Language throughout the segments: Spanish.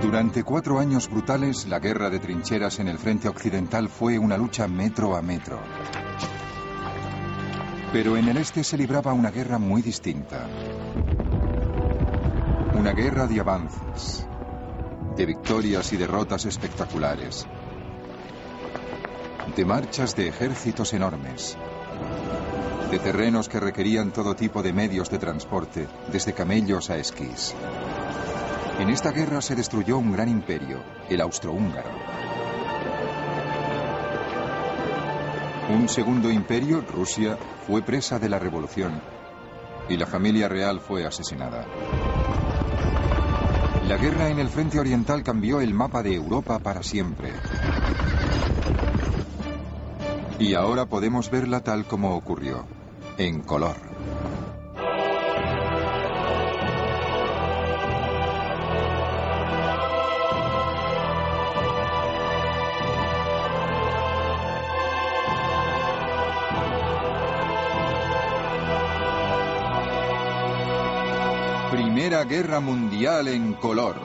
Durante 4 años brutales, la guerra de trincheras en el frente occidental fue una lucha metro a metro. Pero en el este se libraba una guerra muy distinta. Una guerra de avances, de victorias y derrotas espectaculares, de marchas de ejércitos enormes, de terrenos que requerían todo tipo de medios de transporte, desde camellos a esquís. En esta guerra se destruyó un gran imperio, el austrohúngaro. Un segundo imperio, Rusia, fue presa de la revolución y la familia real fue asesinada. La guerra en el frente oriental cambió el mapa de Europa para siempre. Y ahora podemos verla tal como ocurrió, en color. Primera Guerra Mundial en color.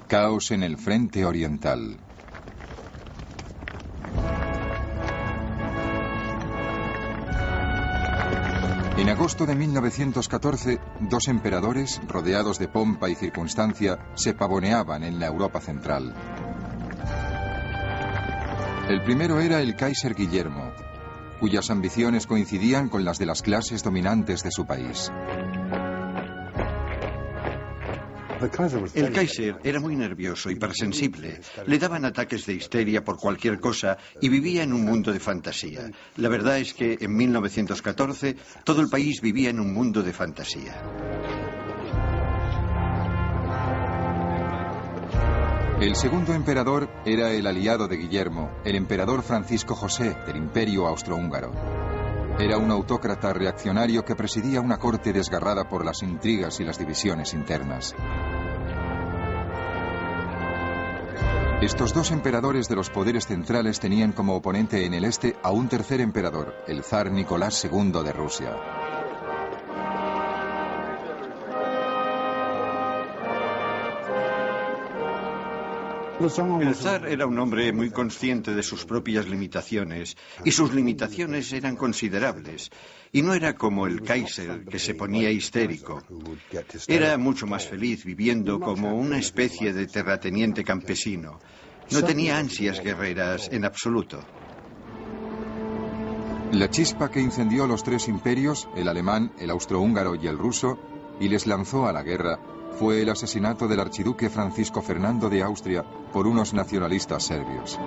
Caos en el frente oriental. En agosto de 1914, 2 emperadores, rodeados de pompa y circunstancia, se pavoneaban en la Europa central. El primero era el Kaiser Guillermo, cuyas ambiciones coincidían con las de las clases dominantes de su país. El Kaiser era muy nervioso, hipersensible. Le daban ataques de histeria por cualquier cosa y vivía en un mundo de fantasía. La verdad es que en 1914 todo el país vivía en un mundo de fantasía. El segundo emperador era el aliado de Guillermo, el emperador Francisco José del Imperio Austrohúngaro. Era un autócrata reaccionario que presidía una corte desgarrada por las intrigas y las divisiones internas. Estos 2 emperadores de los poderes centrales tenían como oponente en el este a un tercer emperador, el zar Nicolás II de Rusia. El zar era un hombre muy consciente de sus propias limitaciones, y sus limitaciones eran considerables. Y no era como el Kaiser, que se ponía histérico. Era mucho más feliz viviendo como una especie de terrateniente campesino. No tenía ansias guerreras en absoluto. La chispa que incendió los 3 imperios, el alemán, el austrohúngaro y el ruso, y les lanzó a la guerra, fue el asesinato del archiduque Francisco Fernando de Austria por unos nacionalistas serbios.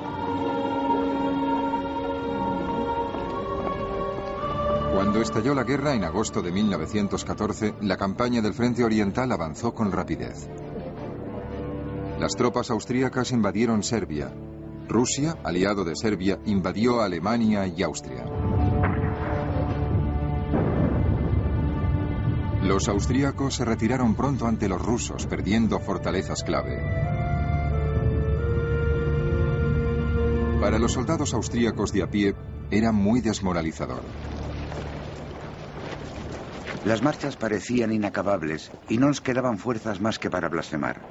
Cuando estalló la guerra en agosto de 1914, la campaña del frente oriental avanzó con rapidez. Las tropas austríacas invadieron Serbia. Rusia, aliado de Serbia, invadió Alemania y Austria. Los austríacos se retiraron pronto ante los rusos, perdiendo fortalezas clave. Para los soldados austríacos de a pie, era muy desmoralizador. Las marchas parecían inacabables y no nos quedaban fuerzas más que para blasfemar.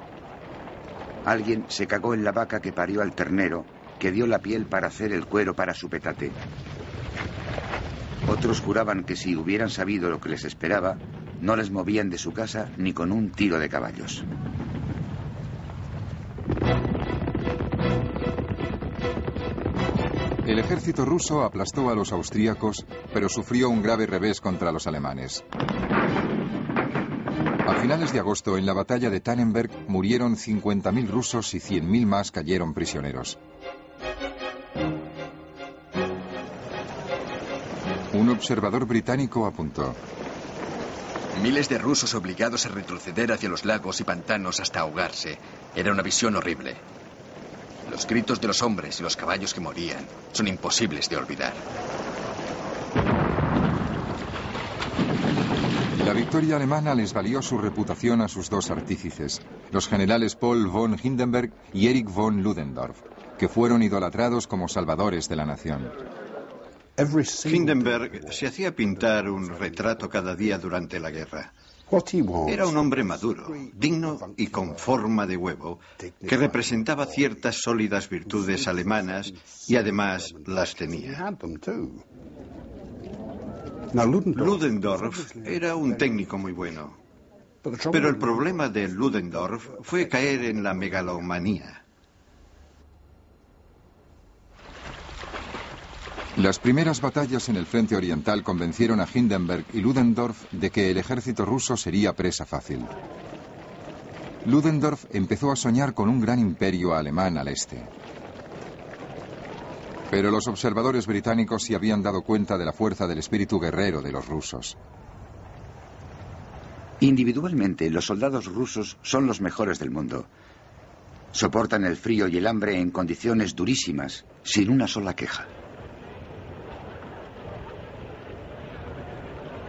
Alguien se cagó en la vaca que parió al ternero, que dio la piel para hacer el cuero para su petate. Otros juraban que si hubieran sabido lo que les esperaba, no les movían de su casa ni con un tiro de caballos. El ejército ruso aplastó a los austríacos, pero sufrió un grave revés contra los alemanes. A finales de agosto, en la batalla de Tannenberg, murieron 50.000 rusos y 100.000 más cayeron prisioneros. Un observador británico apuntó: miles de rusos obligados a retroceder hacia los lagos y pantanos hasta ahogarse. Era una visión horrible. Los gritos de los hombres y los caballos que morían son imposibles de olvidar. La victoria alemana les valió su reputación a sus 2 artífices, los generales Paul von Hindenburg y Erich von Ludendorff, que fueron idolatrados como salvadores de la nación. Hindenburg se hacía pintar un retrato cada día durante la guerra. Era un hombre maduro, digno y con forma de huevo, que representaba ciertas sólidas virtudes alemanas y además las tenía. Ludendorff era un técnico muy bueno, pero el problema de Ludendorff fue caer en la megalomanía. Las primeras batallas en el frente oriental convencieron a Hindenburg y Ludendorff de que el ejército ruso sería presa fácil. Ludendorff empezó a soñar con un gran imperio alemán al este. Pero los observadores británicos se habían dado cuenta de la fuerza del espíritu guerrero de los rusos. Individualmente, los soldados rusos son los mejores del mundo. Soportan el frío y el hambre en condiciones durísimas, sin una sola queja.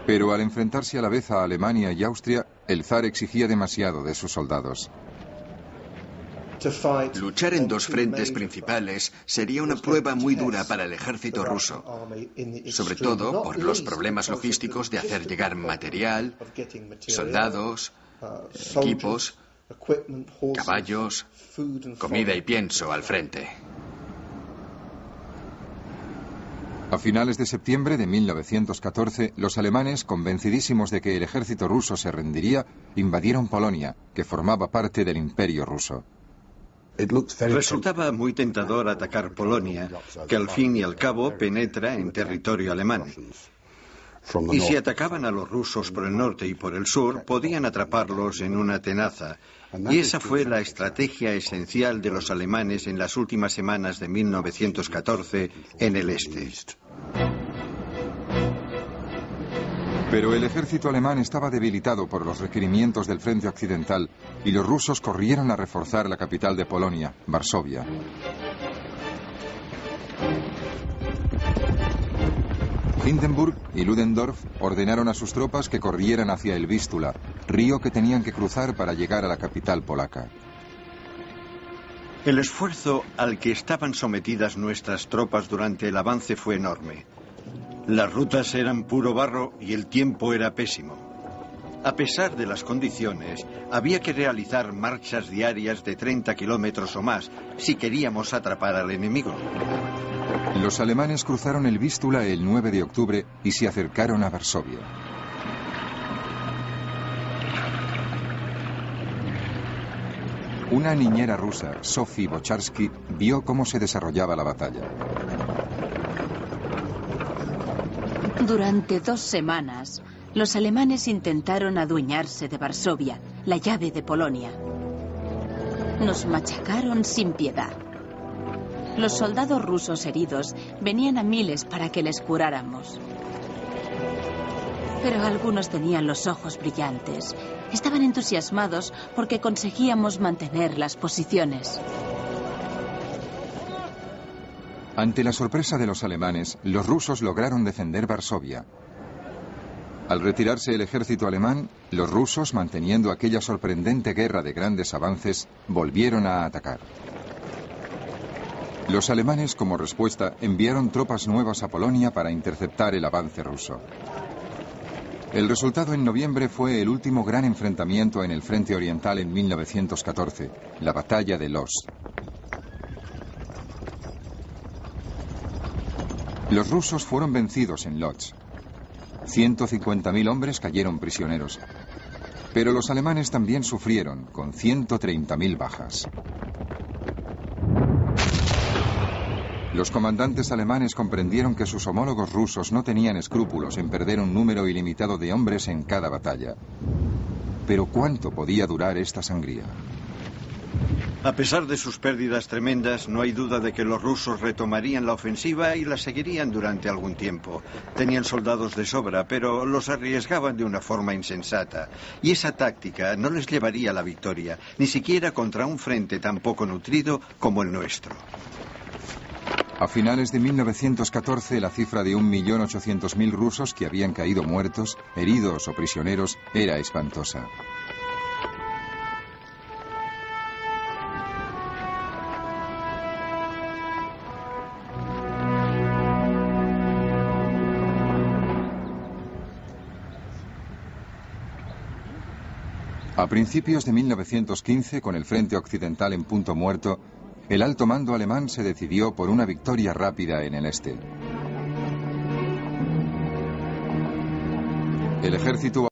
Pero al enfrentarse a la vez a Alemania y Austria, el zar exigía demasiado de sus soldados. Luchar en dos frentes principales sería una prueba muy dura para el ejército ruso, sobre todo por los problemas logísticos de hacer llegar material, soldados, equipos, caballos, comida y pienso al frente. A finales de septiembre de 1914, los alemanes, convencidísimos de que el ejército ruso se rendiría, invadieron Polonia, que formaba parte del Imperio ruso. Resultaba muy tentador atacar Polonia, que al fin y al cabo penetra en territorio alemán. Y si atacaban a los rusos por el norte y por el sur, podían atraparlos en una tenaza. Y esa fue la estrategia esencial de los alemanes en las últimas semanas de 1914 en el este. Pero el ejército alemán estaba debilitado por los requerimientos del frente occidental y los rusos corrieron a reforzar la capital de Polonia, Varsovia. Hindenburg y Ludendorff ordenaron a sus tropas que corrieran hacia el Vístula, río que tenían que cruzar para llegar a la capital polaca. El esfuerzo al que estaban sometidas nuestras tropas durante el avance fue enorme. Las rutas eran puro barro y el tiempo era pésimo. A pesar de las condiciones, había que realizar marchas diarias de 30 kilómetros o más si queríamos atrapar al enemigo. Los alemanes cruzaron el Vístula el 9 de octubre y se acercaron a Varsovia. Una niñera rusa, Sophie Bocharsky, vio cómo se desarrollaba la batalla. Durante 2 semanas, los alemanes intentaron adueñarse de Varsovia, la llave de Polonia. Nos machacaron sin piedad. Los soldados rusos heridos venían a miles para que les curáramos. Pero algunos tenían los ojos brillantes. Estaban entusiasmados porque conseguíamos mantener las posiciones. Ante la sorpresa de los alemanes, los rusos lograron defender Varsovia. Al retirarse el ejército alemán, los rusos, manteniendo aquella sorprendente guerra de grandes avances, volvieron a atacar. Los alemanes, como respuesta, enviaron tropas nuevas a Polonia para interceptar el avance ruso. El resultado en noviembre fue el último gran enfrentamiento en el frente oriental en 1914, la batalla de Lodz. Los rusos fueron vencidos en Lodz. 150.000 hombres cayeron prisioneros. Pero los alemanes también sufrieron, con 130.000 bajas. Los comandantes alemanes comprendieron que sus homólogos rusos no tenían escrúpulos en perder un número ilimitado de hombres en cada batalla. Pero ¿cuánto podía durar esta sangría? A pesar de sus pérdidas tremendas, no hay duda de que los rusos retomarían la ofensiva y la seguirían durante algún tiempo. Tenían soldados de sobra, pero los arriesgaban de una forma insensata. Y esa táctica no les llevaría a la victoria, ni siquiera contra un frente tan poco nutrido como el nuestro. A finales de 1914, la cifra de 1.800.000 rusos que habían caído muertos, heridos o prisioneros era espantosa. A principios de 1915, con el frente occidental en punto muerto, el alto mando alemán se decidió por una victoria rápida en el este. El ejército